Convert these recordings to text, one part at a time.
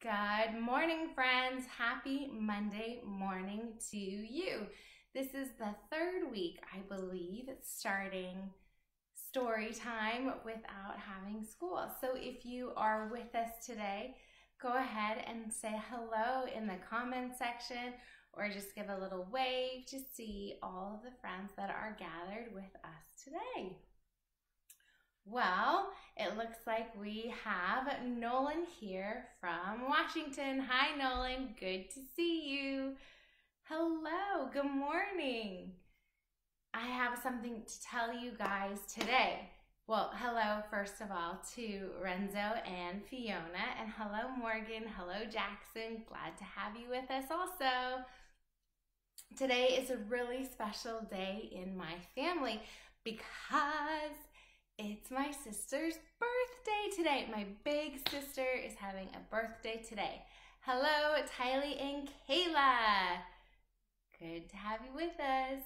Good morning, friends. Happy Monday morning to you. This is the third week, I believe, starting story time without having school. So if you are with us today, go ahead and say hello in the comment section or just give a little wave to see all of the friends that are gathered with us today. Well, it looks like we have Nolan here from Washington. Hi, Nolan. Good to see you. Hello. Good morning. I have something to tell you guys today. Well, hello, first of all, to Renzo and Fiona. And hello, Morgan. Hello, Jackson. Glad to have you with us also. Today is a really special day in my family because it's my sister's birthday today. My big sister is having a birthday today. Hello, Tylee and Kayla. Good to have you with us.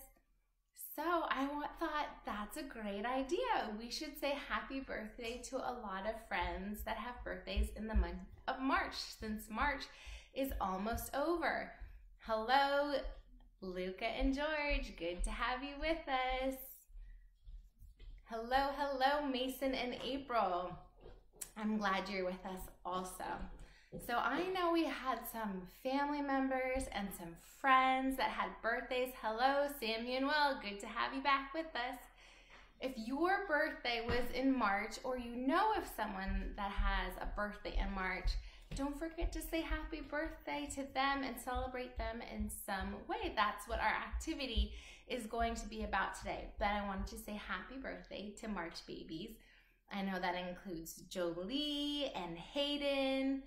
So I thought that's a great idea. We should say happy birthday to a lot of friends that have birthdays in the month of March, since March is almost over. Hello, Luca and George. Good to have you with us. Hello, hello, Mason and April. I'm glad you're with us also. So I know we had some family members and some friends that had birthdays. Hello, Samuel. Good to have you back with us. If your birthday was in March, or you know of someone that has a birthday in March, don't forget to say happy birthday to them and celebrate them in some way. That's what our activity is going to be about today. But I wanted to say happy birthday to March babies. I know that includes Jolie and Hayden,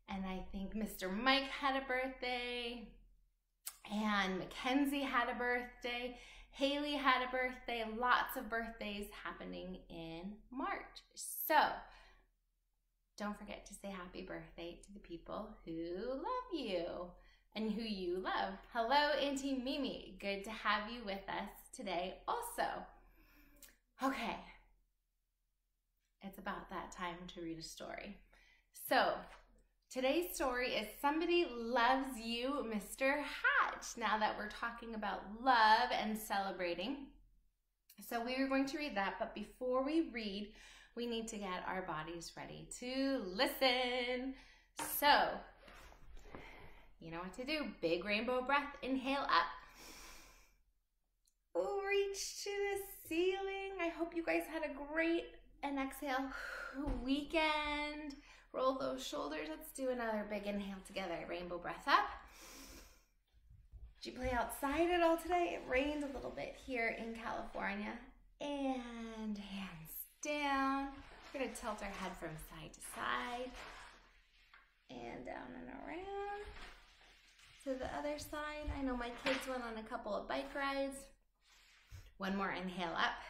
and I think Mr. Mike had a birthday, and Mackenzie had a birthday, Haley had a birthday, lots of birthdays happening in March. So don't forget to say happy birthday to the people who love you and who you love. Hello, Auntie Mimi. Good to have you with us today also. Okay, it's about that time to read a story. So today's story is Somebody Loves You, Mr. Hatch. Now that we're talking about love and celebrating, so we are going to read that, but before we read, we need to get our bodies ready to listen. So, you know what to do. Big rainbow breath. Inhale up. Oh, reach to the ceiling. I hope you guys had a great, and exhale, weekend. Roll those shoulders. Let's do another big inhale together. Rainbow breath up. Did you play outside at all today? It rained a little bit here in California. And hands down. We're going to tilt our head from side to side. And down and around. To the other side. I know my kids went on a couple of bike rides. One more inhale up.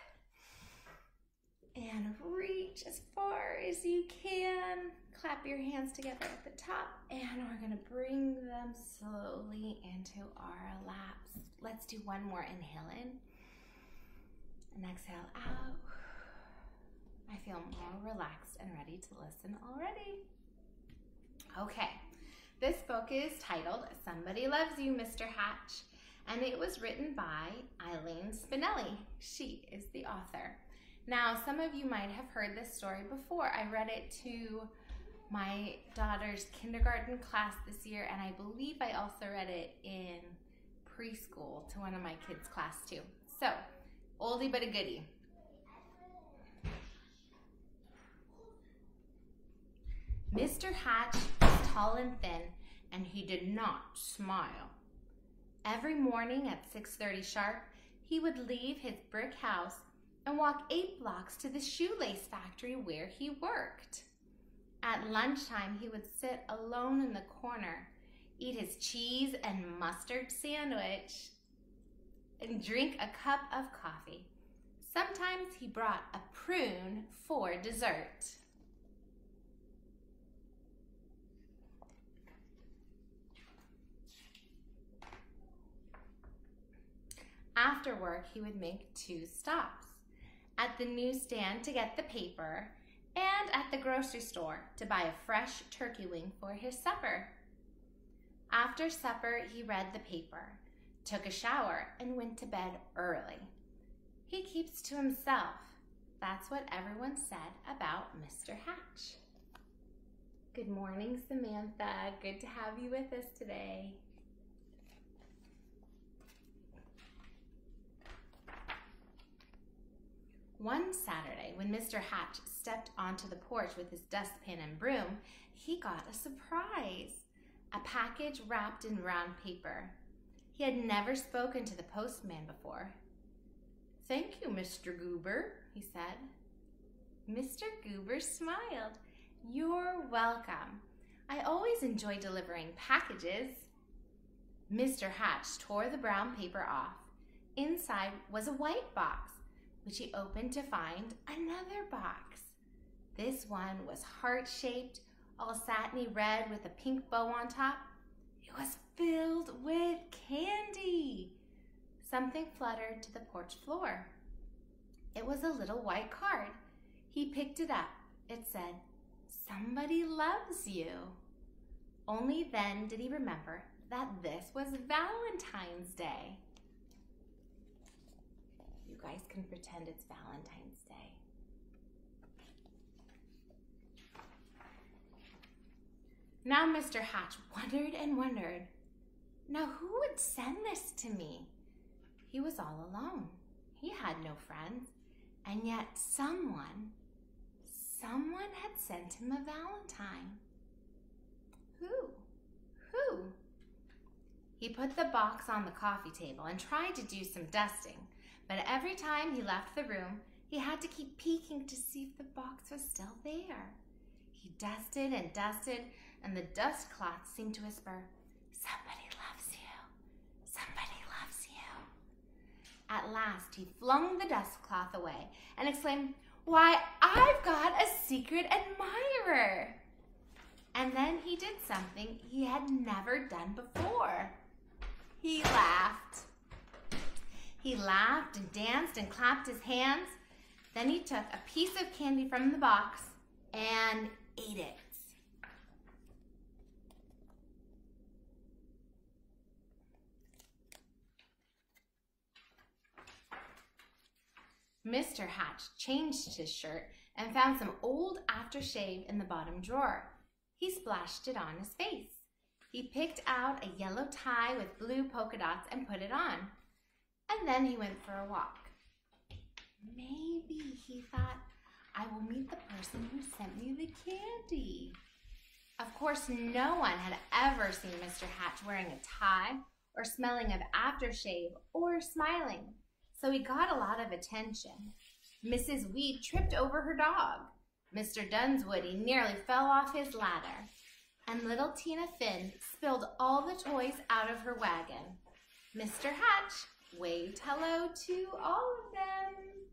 And reach as far as you can. Clap your hands together at the top. And we're going to bring them slowly into our laps. Let's do one more inhale in. And exhale out. I feel more relaxed and ready to listen already. Okay, this book is titled Somebody Loves You, Mr. Hatch, and it was written by Eileen Spinelli. She is the author. Now, some of you might have heard this story before. I read it to my daughter's kindergarten class this year, and I believe I also read it in preschool to one of my kids' class too. So, oldie but a goodie. Mr. Hatch was tall and thin, and he did not smile. Every morning at 6:30 sharp, he would leave his brick house and walk 8 blocks to the shoelace factory where he worked. At lunchtime, he would sit alone in the corner, eat his cheese and mustard sandwich, and drink a cup of coffee. Sometimes he brought a prune for dessert. After work, he would make 2 stops. At the newsstand to get the paper, and at the grocery store to buy a fresh turkey wing for his supper. After supper, he read the paper, took a shower, and went to bed early. He keeps to himself. That's what everyone said about Mr. Hatch. Good morning, Samantha. Good to have you with us today. One Saturday, when Mr. Hatch stepped onto the porch with his dustpan and broom, he got a surprise. A package wrapped in brown paper. He had never spoken to the postman before. "Thank you, Mr. Goober," he said. Mr. Goober smiled. "You're welcome. I always enjoy delivering packages." Mr. Hatch tore the brown paper off. Inside was a white box, which he opened to find another box. This one was heart-shaped, all satiny red with a pink bow on top. It was filled with candy. Something fluttered to the porch floor. It was a little white card. He picked it up. It said, "Somebody loves you." Only then did he remember that this was Valentine's Day. You guys can pretend it's Valentine's Day. Now Mr. Hatch wondered and wondered. Now who would send this to me? He was all alone. He had no friends. And yet someone had sent him a valentine. Who? He put the box on the coffee table and tried to do some dusting. But every time he left the room, he had to keep peeking to see if the box was still there. He dusted and dusted, and the dust cloth seemed to whisper, "Somebody loves you. Somebody loves you." At last, he flung the dust cloth away and exclaimed, "Why, I've got a secret admirer." And then he did something he had never done before. He laughed. He laughed and danced and clapped his hands. Then he took a piece of candy from the box and ate it. Mr. Hatch changed his shirt and found some old aftershave in the bottom drawer. He splashed it on his face. He picked out a yellow tie with blue polka dots and put it on. And then he went for a walk. Maybe, he thought, I will meet the person who sent me the candy. Of course, no one had ever seen Mr. Hatch wearing a tie or smelling of aftershave or smiling, so he got a lot of attention. Mrs. Weed tripped over her dog. Mr. Dunswoody nearly fell off his ladder. And little Tina Finn spilled all the toys out of her wagon. Mr. Hatch waved hello to all of them.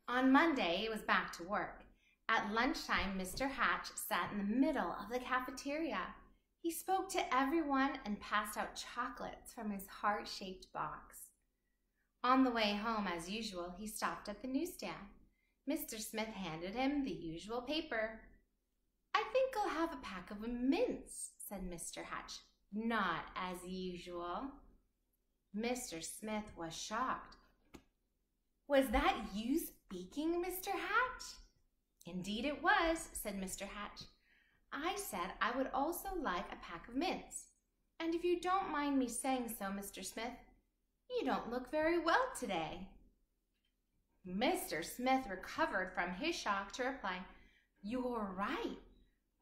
On Monday, it was back to work. At lunchtime, Mr. Hatch sat in the middle of the cafeteria. He spoke to everyone and passed out chocolates from his heart-shaped box. On the way home, as usual, he stopped at the newsstand. Mr. Smith handed him the usual paper. "I think I'll have a pack of mints," said Mr. Hatch. "Not as usual." Mr. Smith was shocked. "Was that you speaking, Mr. Hatch?" "Indeed it was," said Mr. Hatch. "I said I would also like a pack of mints. And if you don't mind me saying so, Mr. Smith, you don't look very well today." Mr. Smith recovered from his shock to reply, "You're right.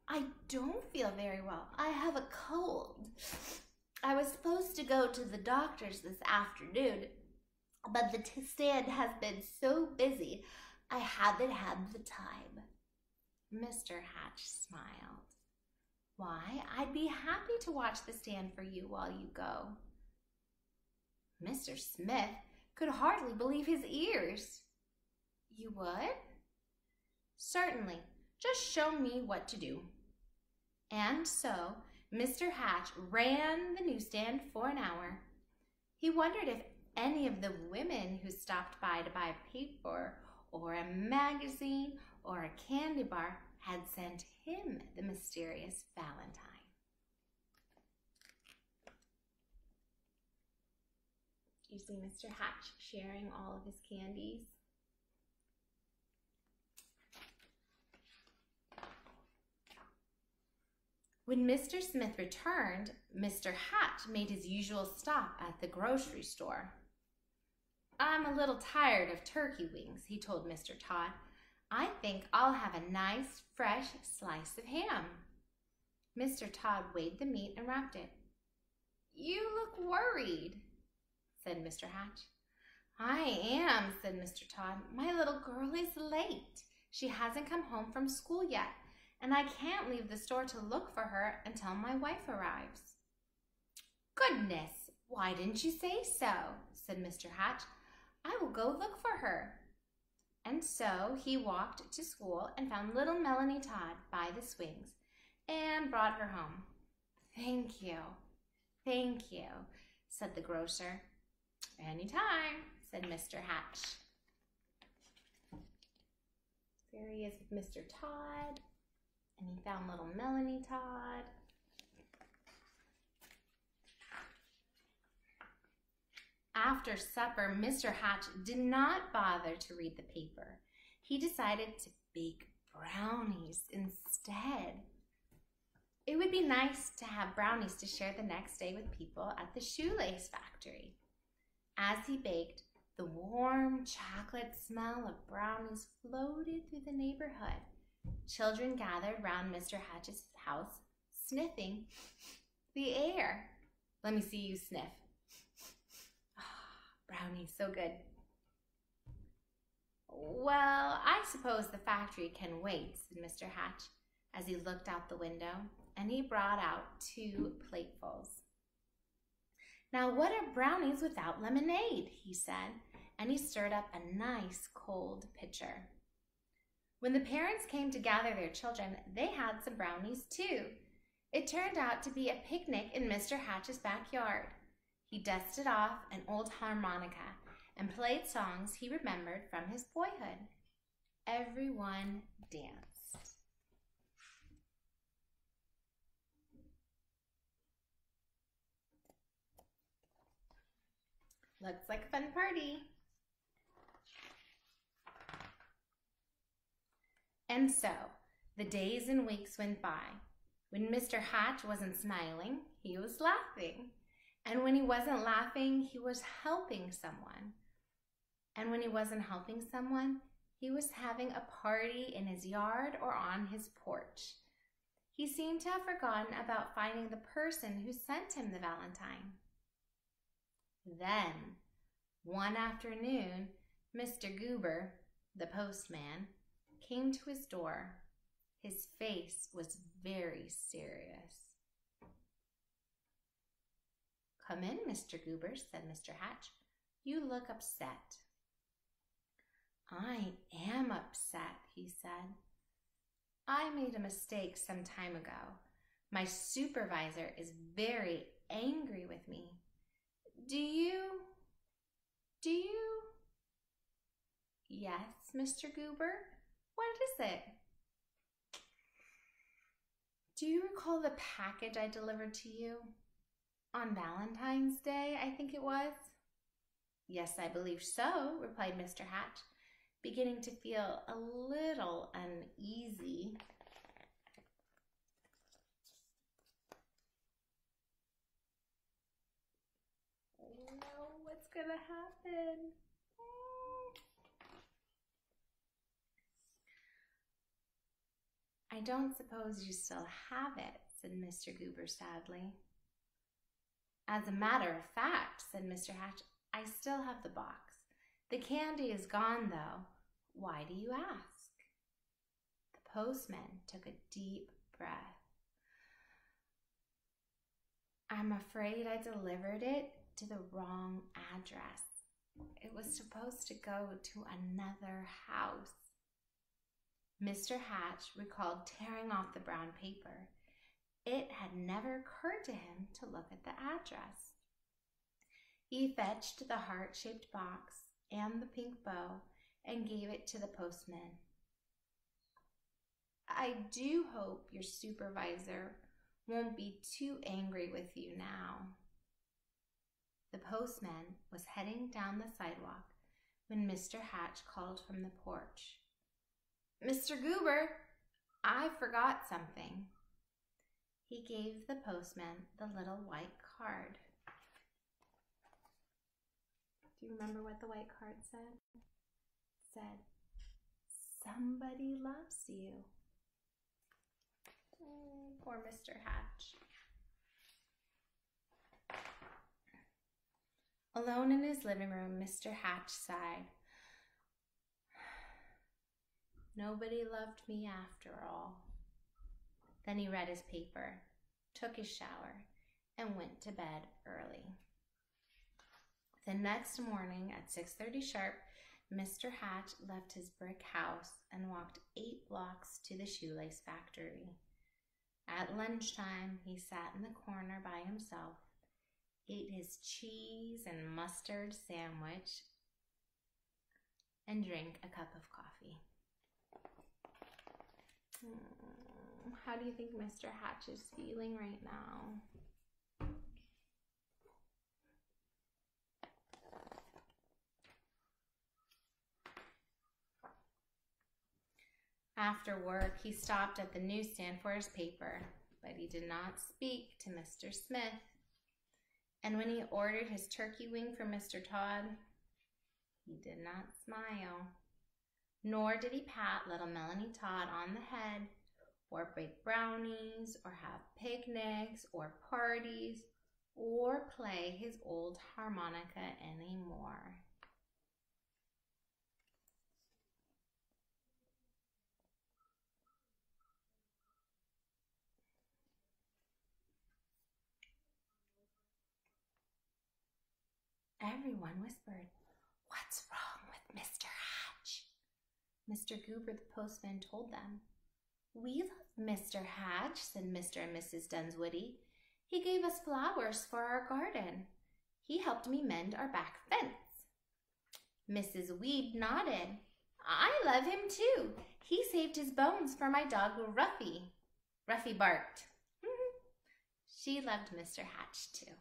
I don't feel very well. I have a cold. I was supposed to go to the doctor's this afternoon, but the stand has been so busy, I haven't had the time." Mr. Hatch smiled. "Why, I'd be happy to watch the stand for you while you go." Mr. Smith could hardly believe his ears. "You would?" "Certainly. Just show me what to do." And so Mr. Hatch ran the newsstand for an hour. He wondered if any of the women who stopped by to buy a paper or a magazine or a candy bar had sent him the mysterious Valentine. You see Mr. Hatch sharing all of his candies? When Mr. Smith returned, Mr. Hatch made his usual stop at the grocery store. "I'm a little tired of turkey wings," he told Mr. Todd. "I think I'll have a nice, fresh slice of ham." Mr. Todd weighed the meat and wrapped it. "You look worried," said Mr. Hatch. "I am," said Mr. Todd. "My little girl is late. She hasn't come home from school yet, and I can't leave the store to look for her until my wife arrives." "Goodness, why didn't you say so?" said Mr. Hatch. "I will go look for her." And so he walked to school and found little Melanie Todd by the swings and brought her home. "Thank you, said the grocer. "Anytime," said Mr. Hatch. There he is with Mr. Todd, and he found little Melanie Todd. After supper, Mr. Hatch did not bother to read the paper. He decided to bake brownies instead. It would be nice to have brownies to share the next day with people at the shoelace factory. As he baked, the warm chocolate smell of brownies floated through the neighborhood. Children gathered round Mr. Hatch's house, sniffing the air. "Let me see you sniff." Brownies, so good. "Well, I suppose the factory can wait," said Mr. Hatch as he looked out the window, and he brought out 2 platefuls. "Now, what are brownies without lemonade?" he said, and he stirred up a nice cold pitcher. When the parents came to gather their children, they had some brownies too. It turned out to be a picnic in Mr. Hatch's backyard. He dusted off an old harmonica and played songs he remembered from his boyhood. Everyone danced. Looks like a fun party. And so, the days and weeks went by. When Mr. Hatch wasn't smiling, he was laughing. And when he wasn't laughing, he was helping someone. And when he wasn't helping someone, he was having a party in his yard or on his porch. He seemed to have forgotten about finding the person who sent him the Valentine. Then, one afternoon, Mr. Goober, the postman, came to his door. His face was very serious. "Come in, Mr. Goober," said Mr. Hatch. "You look upset." "I am upset," he said. "I made a mistake some time ago. My supervisor is very angry with me. Do you? "Yes, Mr. Goober. What is it?" "Do you recall the package I delivered to you? On Valentine's Day, I think it was." "Yes, I believe so," replied Mr. Hatch, beginning to feel a little uneasy. "Oh no, what's gonna happen?" "I don't suppose you still have it," said Mr. Goober sadly. "As a matter of fact," said Mr. Hatch, "I still have the box. The candy is gone, though. Why do you ask?" The postman took a deep breath. "I'm afraid I delivered it to the wrong address. It was supposed to go to another house." Mr. Hatch recalled tearing off the brown paper. It had never occurred to him to look at the address. He fetched the heart-shaped box and the pink bow and gave it to the postman. I do hope your supervisor won't be too angry with you now. The postman was heading down the sidewalk when Mr. Hatch called from the porch. Mr. Goober, I forgot something. He gave the postman the little white card. Do you remember what the white card said? It said, "Somebody loves you." Oh, poor Mr. Hatch. Alone in his living room, Mr. Hatch sighed. Nobody loved me after all. Then he read his paper, took his shower, and went to bed early. The next morning at 6:30 sharp, Mr. Hatch left his brick house and walked 8 blocks to the shoelace factory. At lunchtime, he sat in the corner by himself, ate his cheese and mustard sandwich, and drank a cup of coffee. How do you think Mr. Hatch is feeling right now? After work, he stopped at the newsstand for his paper, but he did not speak to Mr. Smith. And when he ordered his turkey wing for Mr. Todd, he did not smile. Nor did he pat little Melanie Todd on the head, or bake brownies, or have picnics, or parties, or play his old harmonica anymore. Everyone whispered, "What's wrong with Mr. Hatch?" Mr. Goober the postman told them. "We love Mr. Hatch," said Mr. and Mrs. Dunswoody. "He gave us flowers for our garden. He helped me mend our back fence." Mrs. Weed nodded. "I love him too. He saved his bones for my dog Ruffy." Ruffy barked. She loved Mr. Hatch too.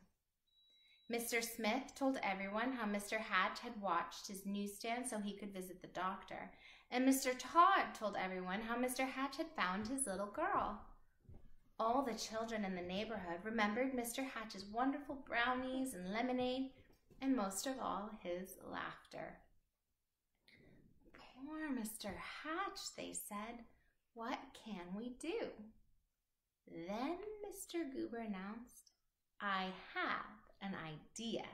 Mr. Smith told everyone how Mr. Hatch had watched his newsstand so he could visit the doctor, and Mr. Todd told everyone how Mr. Hatch had found his little girl. All the children in the neighborhood remembered Mr. Hatch's wonderful brownies and lemonade, and most of all, his laughter. "Poor Mr. Hatch," they said. "What can we do?" Then Mr. Goober announced, "I have an idea."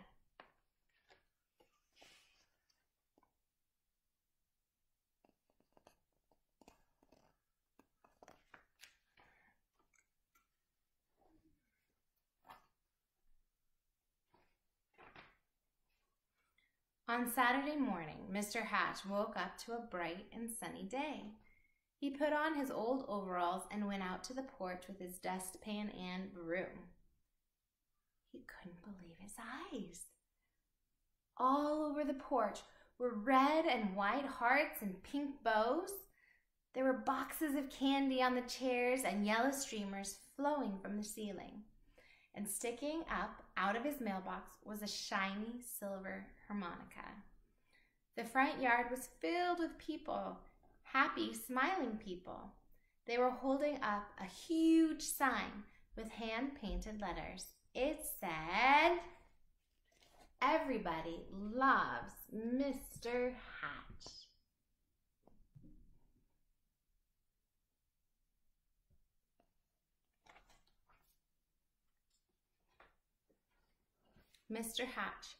On Saturday morning, Mr. Hatch woke up to a bright and sunny day. He put on his old overalls and went out to the porch with his dustpan and broom. He couldn't believe his eyes. All over the porch were red and white hearts and pink bows. There were boxes of candy on the chairs and yellow streamers flowing from the ceiling. And sticking up out of his mailbox was a shiny silver harmonica. The front yard was filled with people, happy, smiling people. They were holding up a huge sign with hand-painted letters. It said, "Everybody loves Mr. Hatch." Mr. Hatch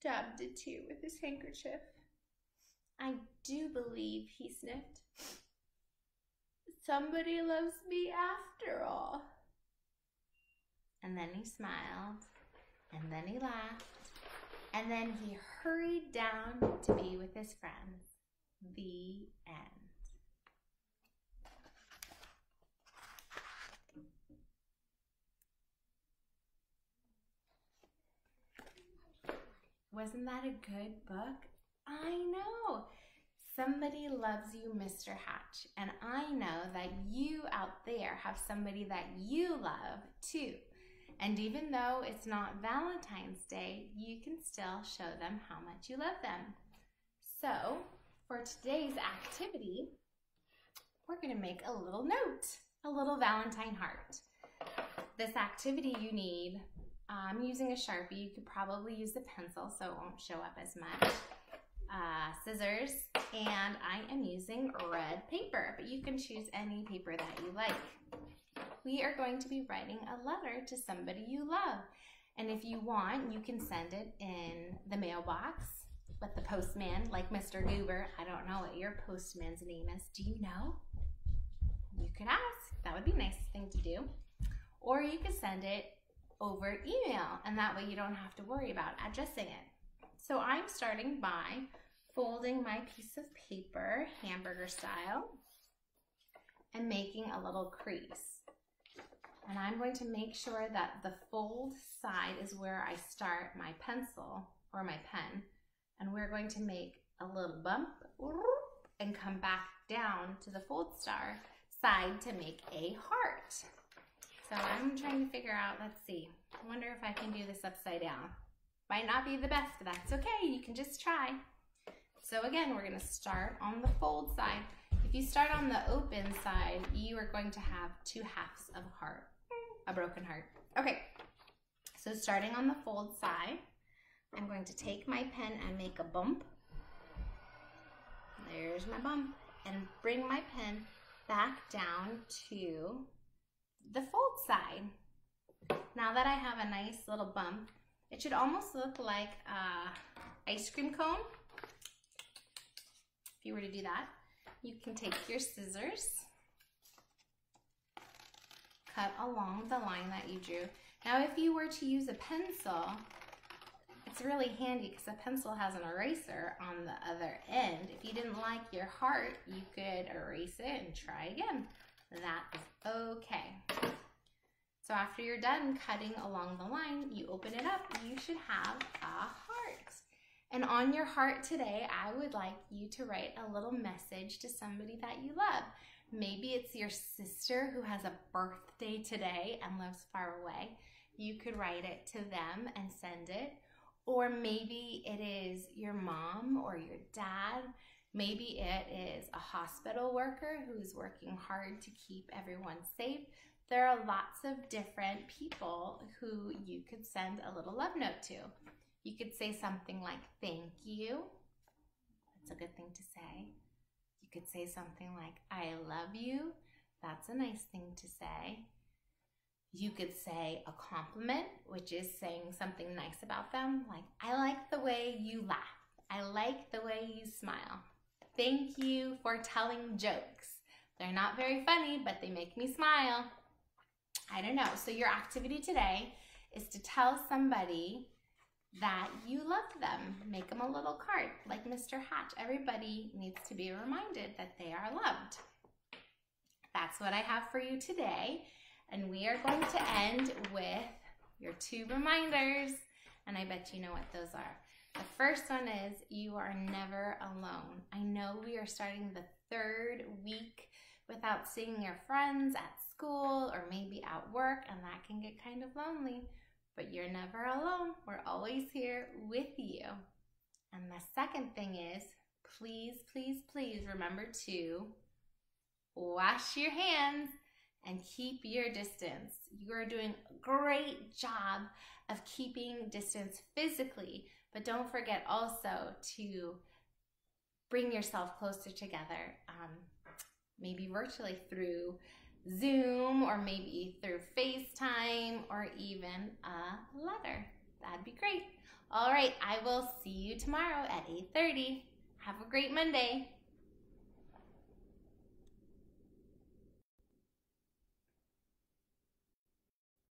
dabbed a tear with his handkerchief. "I do believe," he sniffed, "somebody loves me after all." And then he smiled, and then he laughed, and then he hurried down to be with his friends. The end. Wasn't that a good book? I know. Somebody loves you, Mr. Hatch. And I know that you out there have somebody that you love too. And even though it's not Valentine's Day, you can still show them how much you love them. So for today's activity, we're going to make a little note, a little Valentine heart. This activity you need, I'm using a Sharpie. You could probably use a pencil so it won't show up as much. Scissors, and I am using red paper, but you can choose any paper that you like. We are going to be writing a letter to somebody you love. And if you want, you can send it in the mailbox with the postman, like Mr. Goober. I don't know what your postman's name is. Do you know? You could ask. That would be a nice thing to do. Or you could send it over email, and that way you don't have to worry about addressing it. So I'm starting by folding my piece of paper, hamburger style, and making a little crease. And I'm going to make sure that the fold side is where I start my pencil or my pen. And we're going to make a little bump and come back down to the fold side to make a heart. So I'm trying to figure out, let's see, I wonder if I can do this upside down. Might not be the best, but that's okay, you can just try. So again, we're gonna start on the fold side. If you start on the open side, you are going to have two halves of a heart, a broken heart. Okay, so starting on the fold side, I'm going to take my pen and make a bump. There's my bump. And bring my pen back down to the fold side. Now that I have a nice little bump, it should almost look like an ice cream cone. If you were to do that, you can take your scissors, cut along the line that you drew. Now if you were to use a pencil, it's really handy because a pencil has an eraser on the other end. If you didn't like your heart, you could erase it and try again. That is okay. So after you're done cutting along the line, you open it up, you should have a heart. And on your heart today, I would like you to write a little message to somebody that you love. Maybe it's your sister who has a birthday today and lives far away. You could write it to them and send it. Or maybe it is your mom or your dad. Maybe it is a hospital worker who's working hard to keep everyone safe. There are lots of different people who you could send a little love note to. You could say something like, thank you. That's a good thing to say. You could say something like, I love you. That's a nice thing to say. You could say a compliment, which is saying something nice about them, like, I like the way you laugh. I like the way you smile. Thank you for telling jokes. They're not very funny, but they make me smile. I don't know. So your activity today is to tell somebody that you loved them. Make them a little card, like Mr. Hatch. Everybody needs to be reminded that they are loved. That's what I have for you today. And we are going to end with your 2 reminders. And I bet you know what those are. The first one is you are never alone. I know we are starting the 3rd week without seeing your friends at school or maybe at work, and that can get kind of lonely. But you're never alone. We're always here with you. And the second thing is, please, please, please remember to wash your hands and keep your distance. You are doing a great job of keeping distance physically, but don't forget also to bring yourself closer together, maybe virtually through Zoom or maybe through FaceTime or even a letter. That'd be great. All right, I will see you tomorrow at 8:30. Have a great Monday.